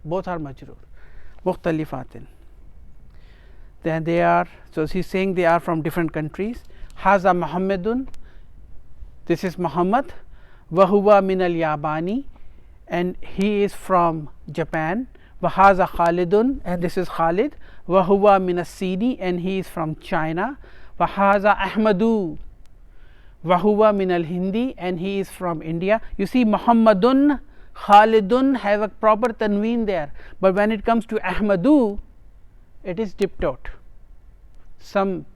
Both are majroor, mukhtalifatin. Then they are, so he's saying they are from different countries. Haza Muhammadun, this is Muhammad. Wahuwa min al Yabani, and he is from Japan. Wahaza Khalidun, and this is Khalid. Wahuwa min as Sini, and he is from China. Wahaza Ahmadu, Wahuwa min al Hindi, and he is from India. You see, Muhammadun, Khalidun have a proper tanween there, but when it comes to Ahmadu, it is diptote. Some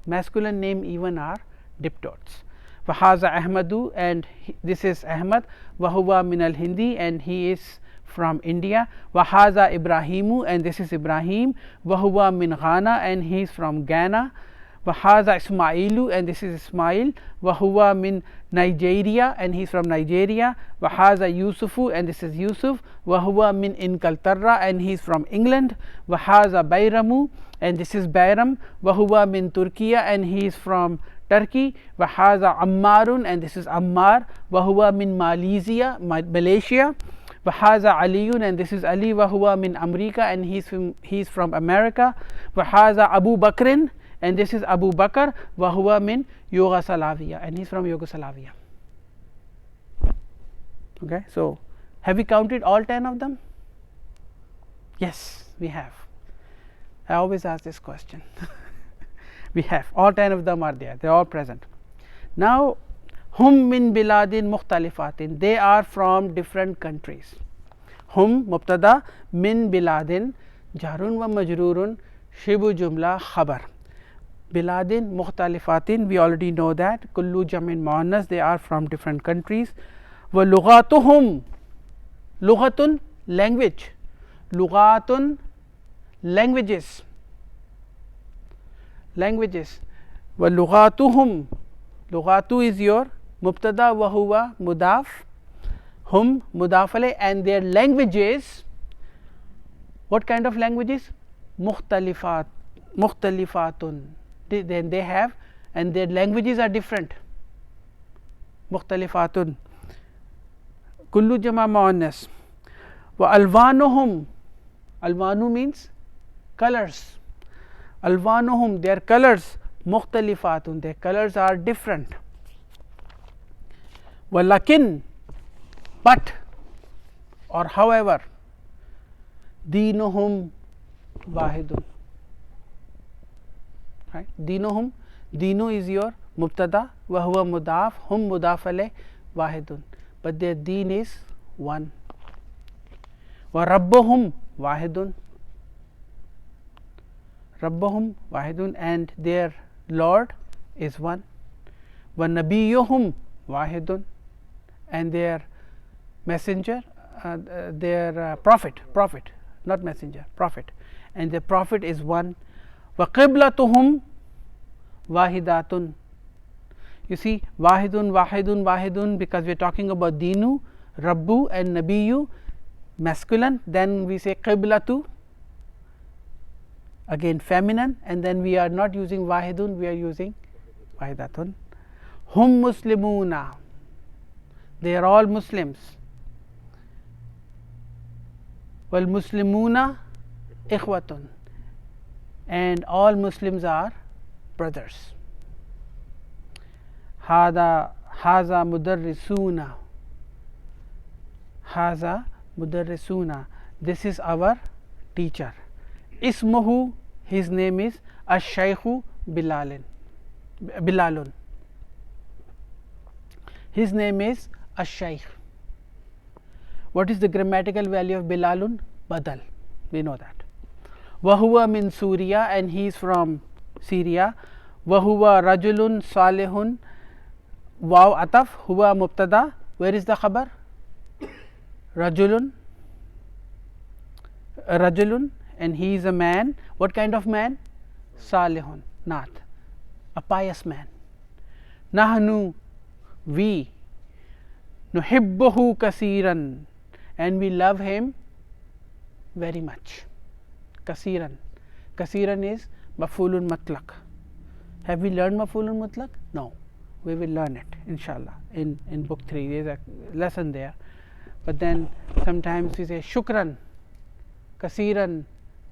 masculine name even are diptotes. Wahaza Ahmadu, and this is Ahmad. Wahuwa min al Hindi, and he is from India. Wahaza Ibrahimu, and this is Ibrahim. Wahuwa min Ghana, and he is from Ghana. Wahaza Ismailu, and this is Ismail. Wahuwa min Nigeria, and he is from Nigeria. Wahaza Yusufu, and this is Yusuf. Wahuwa min Inkaltarra, and he is from England. Wahaza Bayramu, and this is Bayram. Wahuwa min Turkiya, and he is from Turkey. Wahaza Ammarun, and this is Ammar. Wahuwa min Malaysia, Malaysia. Wahaza Aliyun, and this is Ali. Wahuwa min America, and he is from America. Wahaza Abu Bakrin, and this is Abu Bakr. Wahuwa min Yugoslavia, and he is from Yugoslavia. Okay, so have we counted all 10 of them? Yes, we have. I always ask this question. We have, all 10 of them are there, they are all present. Now, hum min biladin mukhtalifatin, they are from different countries. Hum mubtada, min biladin, jarun wa majrurun, shibu jumla khabar. Biladin mukhtalifatin, we already know that. Kullu jamin muannas, they are from different countries. Wa lughatuhum, lughatun, language. Lughatun, languages. Languages. Wa lughatuhum, lughatu is your mubtada, wa huwa mudaf, hum mudaf alayh, and their languages. What kind of languages? Mukhtalifat, mukhtalifatun. Then they have, and their languages are different. Mukhtalifatun. Kullu jama muannas. Wa alwanuhum, alwanu means colors. Alwanuhum, their colors, mukhtalifatun, their colors are different. Walakin, but, or however, dinuhum wahidun. Right? Dinuhum, dinu is your mubtada, wa huwa mudaf, hum mudaf alayh, wahidun, but their deen is one. Wa rabbuhum wahidun, rabbuhum wahidun, and their Lord is one. Wa nabiyyuhum wahidun, and their messenger, their prophet, not messenger, prophet, and the prophet is one. Wa qiblatuhum wahidatun. You see, wahidun, wahidun, wahidun, because we are talking about dinu, rabbu, and nabiyyu, masculine. Then we say qiblatu, again feminine, and then we are not using wahidun, we are using wahidatun. Hum muslimuna, they are all Muslims. Wal muslimuna ikhwatun, and all Muslims are brothers. Haza mudarrisuna, haza mudarrisuna, this is our teacher. Ismuhu, his name is Ash-Shaykhu Bilalun. His name is Ash-Shaykh. What is the grammatical value of Bilalun? Badal, we know that. Wahuwa min Suriya, and he is from Syria. Wahuwa rajulun salihun, waw ataf, huwa mubtada, where is the khabar? Rajulun, rajulun, and he is a man. What kind of man? Salihun, not a pious man. Nahnu, we, nuhibbuhu kasiran, and we love him very much. Kasiran, kasiran is maf'ulun mutlaq. Have we learned maf'ulun mutlaq? No, we will learn it inshallah in book 3. there is a lesson there. But then sometimes we say shukran, kasiran,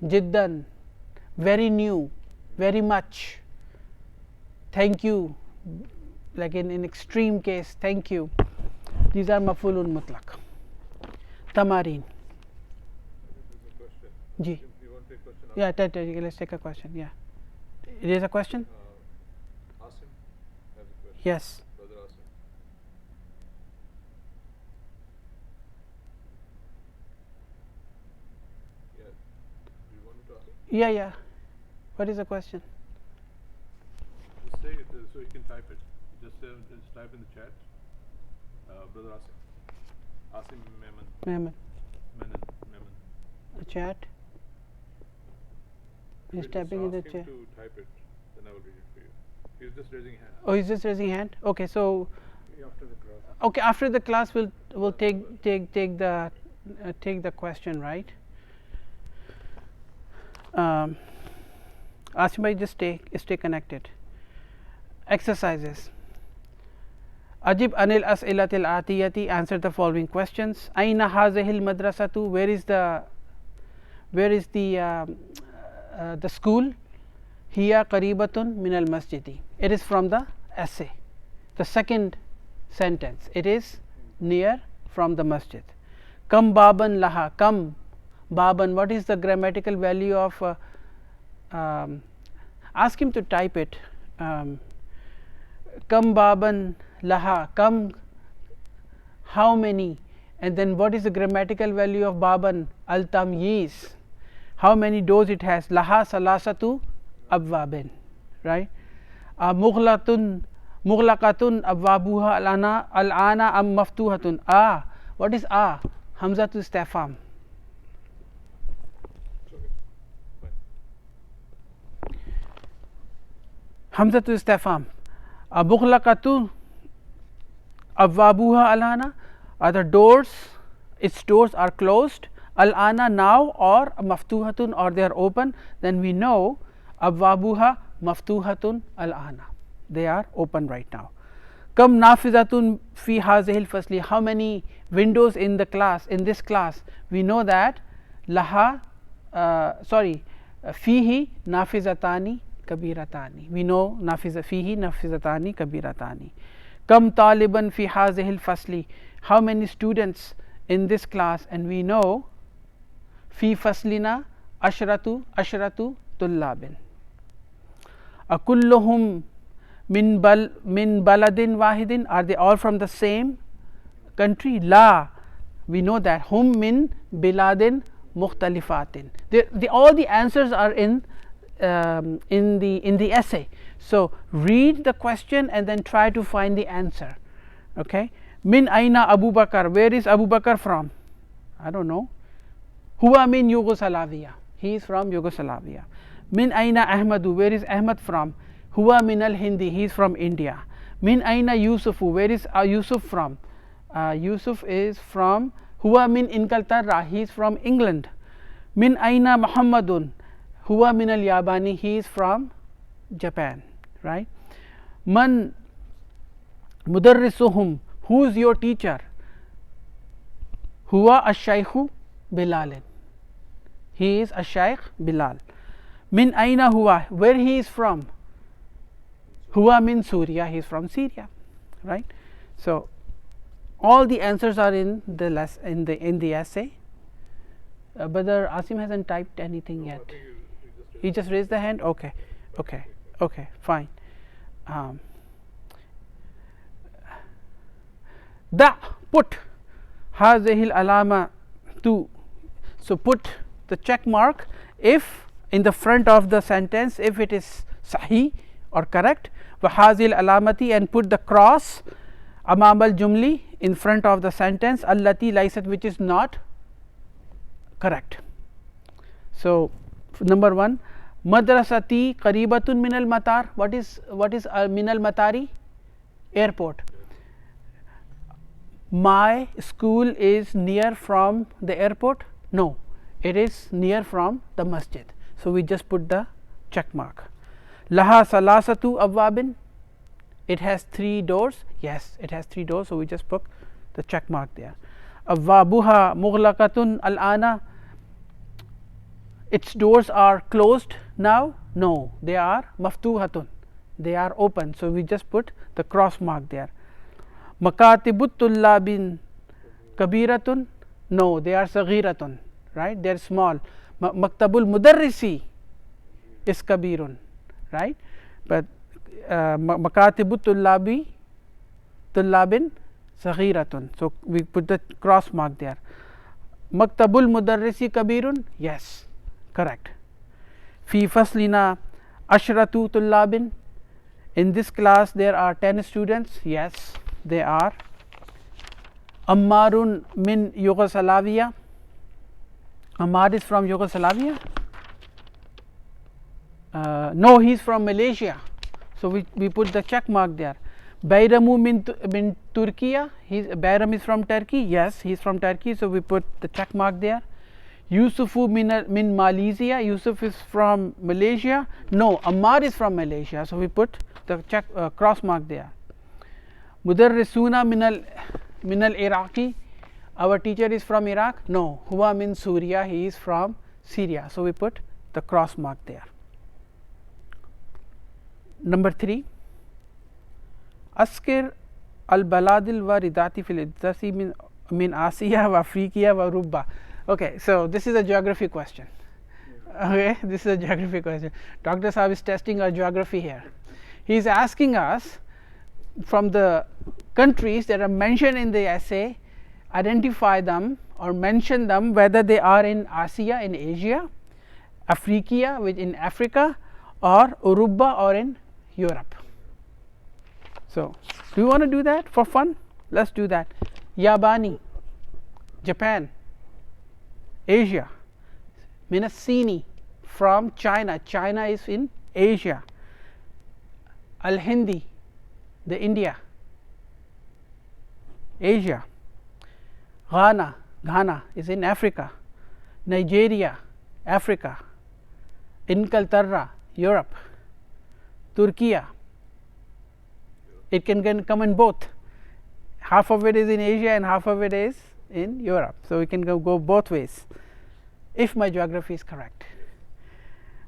jiddan, very new, very much, thank you, like in extreme case, thank you. These are maf'ulun mutlaq. Tamarin. Ji. You want to take a question? Yeah, let's take a question. Yeah. It is a question? Asim has a question. Yes. Brother Asim. Yeah. Do you want me to ask? Yeah. What is the question? Just say it so you can type it. Just type in the chat. Brother Asim. Asim Meman. Meman. A chat. He's Just typing in the ask him chat. to type it, then I will read it for you. He's just raising hand. Oh, he's just raising hand. Okay, so After the class. okay, after the class we'll take the question, right? Asim bhai, just stay connected. Exercises. Ajib anil as'ilatil atiyati, answer the following questions. Aina hazihil madrasatu, where is the school? Hiya qaribatun min al masjidi, it is from the essay. The second sentence, it is near from the masjid. Kam baban laha, kam baban, what is the grammatical value of ask him to type it. Kam baban laha, kam, how many, and then what is the grammatical value of baban? Al tamyiz, how many doors it has? Laha salasatu abwabin, right? Mughlaqatun abwabuha al-ana am maftuhatun. What is hamzatu istifham. Hamzatu istifham. Mughlaqatun abwabuha al-ana, are the doors, its doors are closed. Al-ana, now, or maftuhatun, or they are open. Then we know abwabuha maftuhatun al-ana, they are open right now. Kam nafizatun fi hazihil fasli, how many windows in the class, in this class? We know that laha fihi nafizatani kabiratani, we know fihi nafizatani kabiratani. Kam taliban fi hazihil fasli, how many students in this class? And we know fi faslina ashratu tullabin. Akulluhum min baladin wahidin, are they all from the same country? La, we know that. Hum min biladin mukhtalifatin, all the answers are in the essay. So read the question and then try to find the answer. Okay. Min aina Abu Bakr, where is Abu Bakr from? I don't know. Huwa min Yugoslavia, he is from Yugoslavia. Min aina Ahmadu, where is Ahmad from? Huwa min al Hindi, he is from India. Min aina Yusufu, where is Yusuf from? Yusuf is from, huwa min Inkaltarra, he is from England. Min aina Muhammadun, huwa min al Yabani, he is from Japan, right? Man mudarrisuhum, who is your teacher? Huwa ash-shaykhu Bilalin, he is ash-shaykh Bilal. Min aina huwa, where he is from? Huwa min Surya, he is from Syria, right? So all the answers are in the essay. Brother Asim hasn't typed anything yet. He just raised the hand. Okay, fine. Put hazihil alama tu, so put the check mark if in the front of the sentence, if it is sahih or correct. Wa hazil alamati, and put the cross amam al jumli, in front of the sentence, allati laysat, which is not correct. So number 1, madrasati qaribatun min al matar, what is min al matari? Airport. My school is near from the airport? No, it is near from the masjid. So we just put the check mark. Laha salasatu abwabin, it has 3 doors. Yes, it has 3 doors. So we just put the check mark there. Abwabuha mughlaqatun al ana, its doors are closed now? No, they are maftuhatun, they are open. So, we just put the cross mark there. Makatibut tullabin kabiratun, no, they are saghiratun, right, they are small. Maktabul mudarrisi is kabirun, right, but makatibut tullabin saghiratun. So, we put the cross mark there. Maktabul mudarrisi kabirun, yes, correct. Fi faslina ashratu tullabin, in this class there are 10 students, yes, they are. Ammarun min Yugoslavia, Ammar is from Yugoslavia, no, he is from Malaysia, so we put the check mark there. Bayramu min Turkiya, Bayram is from Turkey, yes, he is from Turkey, so we put the check mark there. Yusufu min Malaysia, Yusuf is from Malaysia, no, Ammar is from Malaysia, so we put the check cross mark there. Mudarrisuna minal Iraqi, our teacher is from Iraq, no, huwa min Syria, he is from Syria, so we put the cross mark there. Number 3, Askir al baladil wa ridati fil iddasi min Asiya wa Afriqiya wa Rubba. Okay, so this is a geography question. Okay, this is a geography question. Dr. Saab is testing our geography here. He is asking us from the countries that are mentioned in the essay, identify them or mention them whether they are in Asia, in Asia, Afriqiya, which in Africa, or Urubba, or in Europe. So, do you want to do that for fun? Let us do that. Yabani, Japan, Asia. Minasini, from China, China is in Asia. Al Hindi, the India, Asia. Ghana, Ghana is in Africa. Nigeria, Africa. Inkaltarra, Europe. Turkey, it can come in both, half of it is in Asia and half of it is in Europe. So, we can go both ways if my geography is correct.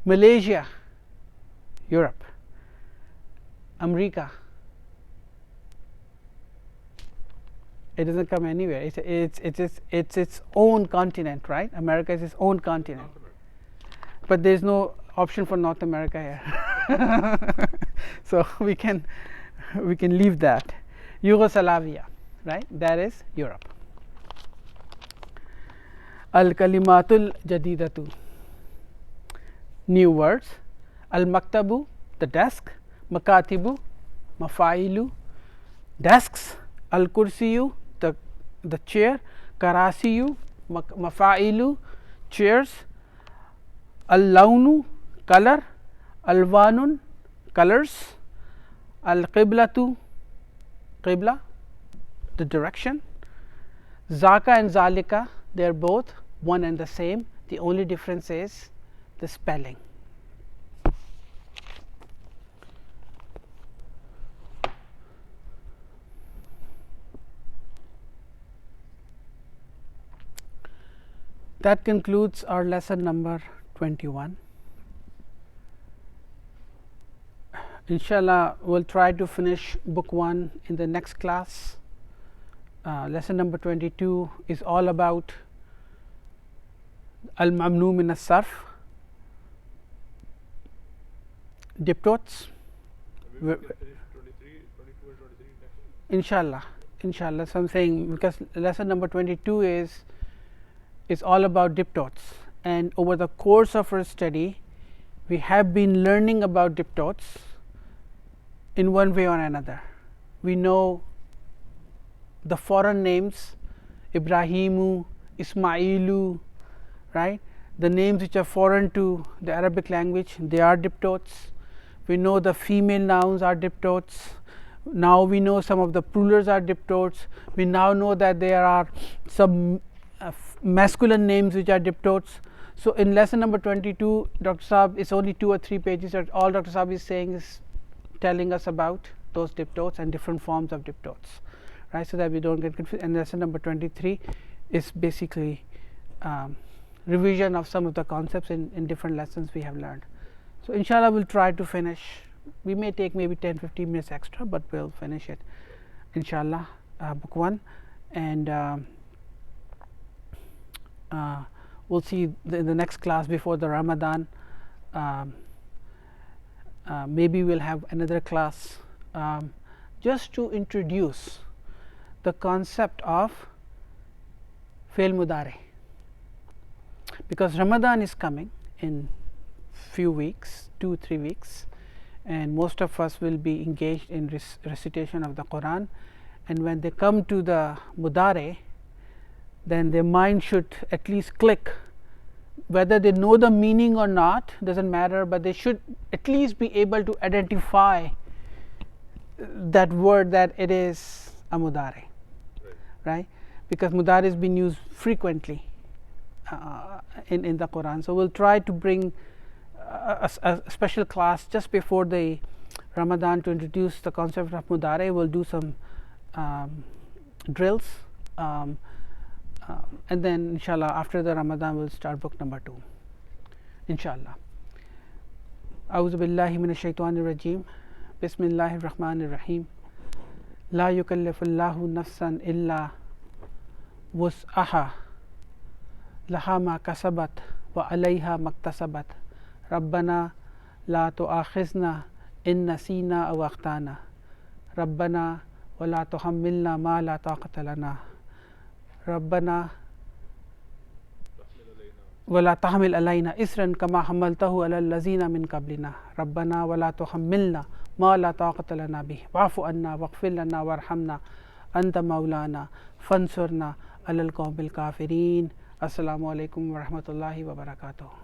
Malaysia, Europe. America, it doesn't come anywhere, it's its own continent, right? America is its own continent, but there is no option for North America here. So, we can leave that. Yugoslavia, right, that is Europe. Al kalimatul jadidatu, new words. Al maktabu, the desk. Makatibu, mafailu, desks. Al kursiyu, the chair. Karasiyu, mafailu, chairs. Al launu, color. Alwanun, colors. Al qiblatu, qibla, the direction. Zaka and zalika, they are both one and the same, the only difference is the spelling. That concludes our lesson number 21. Inshallah, we will try to finish book 1 in the next class. Lesson number 22 is all about al mamnu min as-sarf, diptotes. Inshallah, inshallah. So, I am saying because lesson number 22 is all about diptotes, and over the course of our study we have been learning about diptotes in one way or another. We know the foreign names, Ibrahimu, Ismailu, right, the names which are foreign to the Arabic language, they are diptotes. We know the female nouns are diptotes. Now, we know some of the plurals are diptotes. We now know that there are some masculine names which are diptotes. So, in lesson number 22, Dr. Saab is only 2 or 3 pages, that all Dr. Saab is saying is telling us about those diptotes and different forms of diptotes, right, so that we don't get confused. And lesson number 23 is basically revision of some of the concepts in different lessons we have learned. So inshallah we'll try to finish. We may take maybe 10-15 minutes extra, but we'll finish it inshallah, book 1, and we'll see in the next class before the Ramadan. Maybe we'll have another class just to introduce the concept of Fi'l Mudari, because Ramadan is coming in few weeks, 2-3 weeks, and most of us will be engaged in recitation of the Quran, and when they come to the Mudari, then their mind should at least click. Whether they know the meaning or not doesn't matter, but they should at least be able to identify that word, that it is a Mudari, right? Because Mudari has been used frequently in the Quran. So we'll try to bring a special class just before the Ramadan to introduce the concept of Mudari. We'll do some drills, and then inshallah after the Ramadan we'll start book number 2 inshallah. A'udhu billahi minash shaitanir rajim. Bismillahir rahmanir rahim. La yukallifullahu nafsan illa wus'aha, laha ma kasabat wa alayha maktasabat. Rabbana la tu'akhizna in nasina aw akhtana. Rabbana wa la tuhammilna ma la taqata lana. Rabbana wa la tahmil alayna isran kama hamaltahu ala allazina min qablina. Rabbana wa la tuhammilna ma la taqata lana bih. Wa'fu anna waghfir lana warhamna anta maulana fansurna alal qawmil kafirin. Assalamu alaikum wa rahmatullahi wa barakatuh.